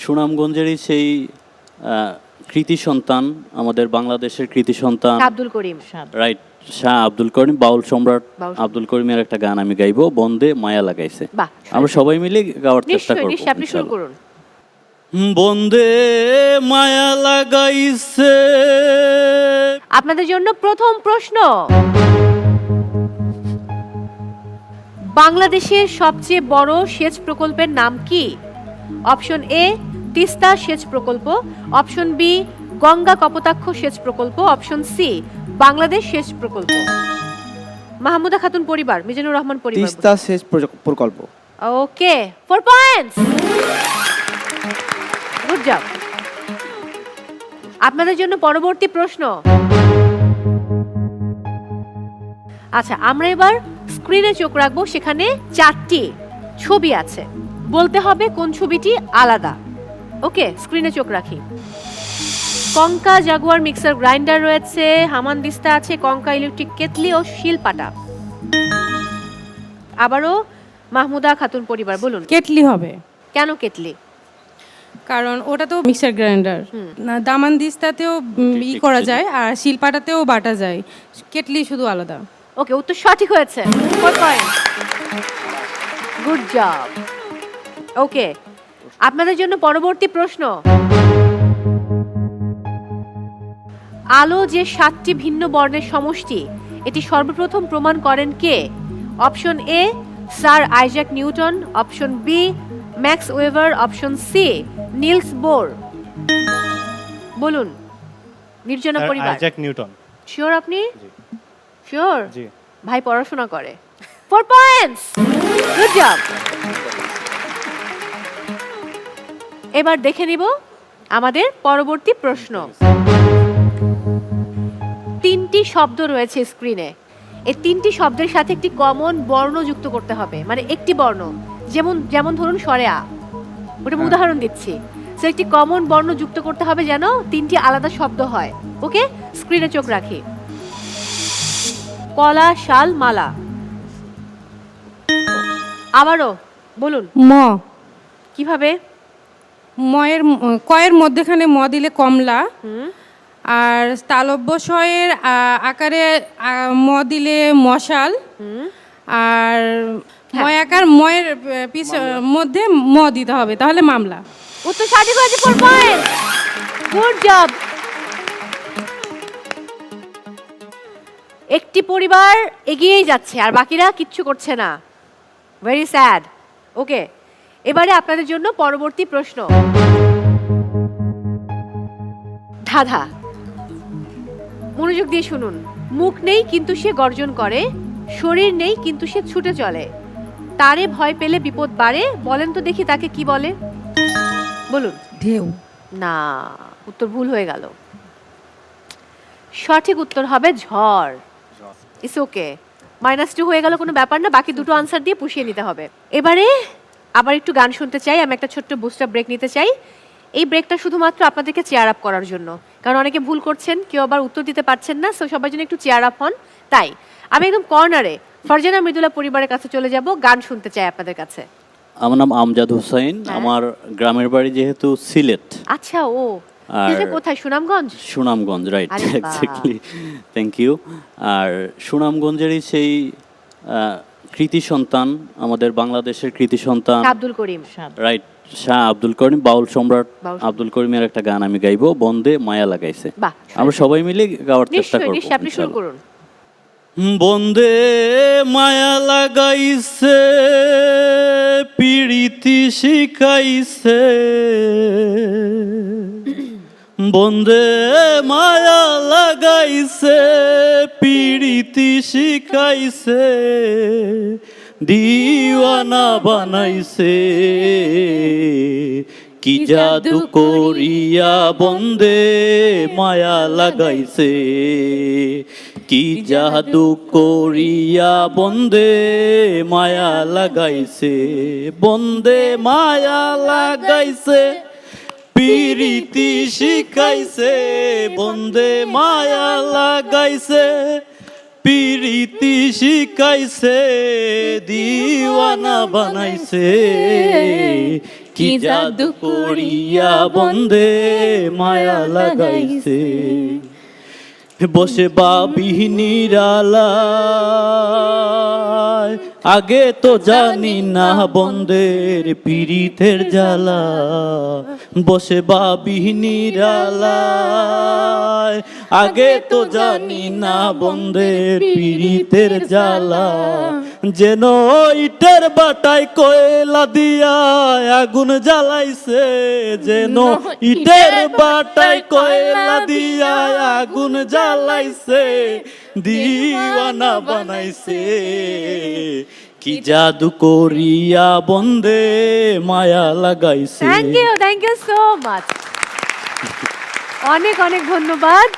সুনামগঞ্জেরই সেই কৃতি সন্তান, আমাদের বাংলাদেশের কৃতি সন্তান আব্দুল করিম। রাইট, শাহ আব্দুল করিম, বাউল সম্রাট বাউল আব্দুল করিমের একটা গান আমি গাইবো, বন্দে মায়া লাগাইছে। বাহ, আমরা সবাই মিলে গাওয়ার চেষ্টা নিশ্চয়ই করব। নিশ্চয়ই, আপনি শুরু করুন। বন্দে মায়া লাগাইছে। আপনাদের জন্য প্রথম প্রশ্ন, বাংলাদেশের সবচেয়ে বড় সেচ প্রকল্পের নাম কি? অপশন এ তিস্তা সেচ প্রকল্প, অপশন বি গঙ্গা কপোতাক্ষ সেচ প্রকল্প, অপশন সি বাংলাদেশ সেচ প্রকল্প। মাহমুদা খাতুন পরিবার, মিজানুর রহমান পরিবার। তিস্তা সেচ প্রকল্প। ওকে, 4 পয়েন্টস, গুড জব। আপনাদের জন্য পরবর্তী প্রশ্ন। আচ্ছা, আমরা এবার স্ক্রিনে চোখ রাখবো, সেখানে 4টি ছবি আছে, বলতে হবে কোন ছবিটি আলাদা। ওকে, স্ক্রিনে চোখ রাখি। কঙ্কা জাগুয়ার মিক্সার গ্রাইন্ডার রয়েছে, হামানদিস্তা আছে, কঙ্কা ইলেকট্রিক কেতলি ও শিলপাটা। আবারও মাহমুদা খাতুন পরিবার, বলুন কেটলি হবে, কেন কেতলি? কারণ ওটা তো মিক্সার গ্রাইন্ডার, না দামানদিস্তাতেও করা যায় আর শিলপাটাতেও বাটা যায়, কেটলি শুধু আলাদা। ওকে, উত্তর সঠিক হয়েছে, 4 পয়েন্ট, গুড জব। ওকে, আপনাদের জন্য পরবর্তী প্রশ্ন। আলো যে 7টি ভিন্ন বর্ণের সমষ্টি, এটি সর্বপ্রথম প্রমাণ করেন কে? Option A sir Isaac Newton, option B Max Weber, option C Niels Bohr. বলুন, নির্জনা পরিবার। Isaac Newton. শিওর আপনি? শিওর? জি। ভাই পড়াশোনা করে। 4 পয়েন্টস, গুড জব। এবার দেখে নিব আমাদের পরবর্তী প্রশ্ন। 3টি শব্দ রয়েছে স্ক্রিনে, এই 3টি শব্দের সাথে একটি কমন বর্ণ যুক্ত করতে হবে, মানে একটি বর্ণ, যেমন যেমন ধরুন স্বরে আ, ওটা আমি উদাহরণ দিচ্ছি। সো একটি কমন বর্ণ যুক্ত করতে হবে যেন 3টি আলাদা শব্দ হয়। ওকে, স্ক্রিনে চোখ রাখি। কলা, শাল, মালা। আবারও বলুন ম, কিভাবে? ময়ের কয়ের মধ্যেখানে ম দিলে কমলা, হুম, আর তালব্য শয়ের আকারে ম দিলে মশাল, হুম, আর ময় আকার ময়ের মধ্যে ম দিতে হবে, তাহলে মামলা। উত্তর সঠিক হয়েছে, 4 পয়েন্ট, গুড জব। একটি পরিবার এগিয়েই যাচ্ছে আর বাকিরা কিচ্ছু করছে না, ভেরি স্যাড। ওকে, এবারে আপনাদের জন্য পরবর্তী প্রশ্ন। ধাঁধা, মনোযোগ দিয়ে শুনুন। মুখ নেই কিন্তু সে গর্জন করে, শরীর নেই কিন্তু সে ছুটে চলে, তারে ভয় পেলে বিপদ বাড়ে, বলেন তো দেখি তাকে কি বলে? বলুন। ঢেউ। না, উত্তর ভুল হয়ে গেল, সঠিক উত্তর হবে ঝড়। ইটস ওকে, -2 হয়ে গেল, কোনো ব্যাপার না, বাকি দুটো আনসার দিয়ে পুষিয়ে নিতে হবে। এবারে আবার একটু গান শুনতে চাই, আমি একটা ছোট্ট বুস্টার ব্রেক নিতে চাই। এই ব্রেকটা শুধুমাত্র আপনাদেরকে চেয়ার আপ করার জন্য, কারণ অনেকে ভুল করছেন, কেউ আবার উত্তর দিতে পারছেন না, সো সবার জন্য একটু চেয়ার আপ হন। তাই আমি একদম কর্নারে ফারজানা মৃদুলা পরিবারের কাছে চলে যাব, গান শুনতে চাই আপনাদের কাছে। আমার নাম আমজাদ হোসাইন, আমার গ্রামের বাড়ি যেহেতু সিলেট। আচ্ছা, ও আর সিলেটে কোথায়? সুনামগঞ্জ? সুনামগঞ্জ, রাইট, আরে বাহ। Exactly, thank you. আর সুনামগঞ্জেরই সেই কৃতি সন্তান, আমাদের বাংলাদেশের কৃতি সন্তান আব্দুল করিম। রাইট, শাহ আব্দুল করিম, বাউল সম্রাট বাউল আব্দুল করিমের একটা গান আমি গাইবো, বন্দে মায়া লাগাইছে। বাহ, আমরা সবাই মিলে গাওয়ার চেষ্টা নিশ্চয়ই করব। নিশ্চয়ই, আপনি শুরু করুন। বন্দে মায়া লাগাইছে, পিরিতি শিখাইছে, বন্দে মায়া লাগাইছে, পিরিতি শিখাইছে, দিওয়ানা বানাইছে, কি জাদু করিয়া বন্দে মায়া লাগাইছে, কি জাদু করিয়া বন্দে মায়া লাগাইছে, বন্দে মায়া লাগাইছে, পিরিতি শিখাইছে, বন্দে মায়া লাগাইছে, পিরিতি শিখাইছে, দিওয়ানা বানাইছে, কি জাদু করিয়া বন্দে মায়া লাগাইছে বসে বাবি নিরালায় আগে তো জানি না বন্দের পীড়িতের জ্বালা বসে বাবি নিরালায় আগে তো জানি না বন্দের পীড়িতের জ্বালা যেন ইটের বাটায় কয়লা দিয়া আগুন জ্বালাইছে যেন ইটের বাটায় কয়লা দিয়া আগুন জ্বালাইছে দিওয়ানা বানাইছে কি জাদু করিয়া বন্দে মায়া লাগাইছে থ্যাংক ইউ সো মাচ অনেক অনেক ধন্যবাদ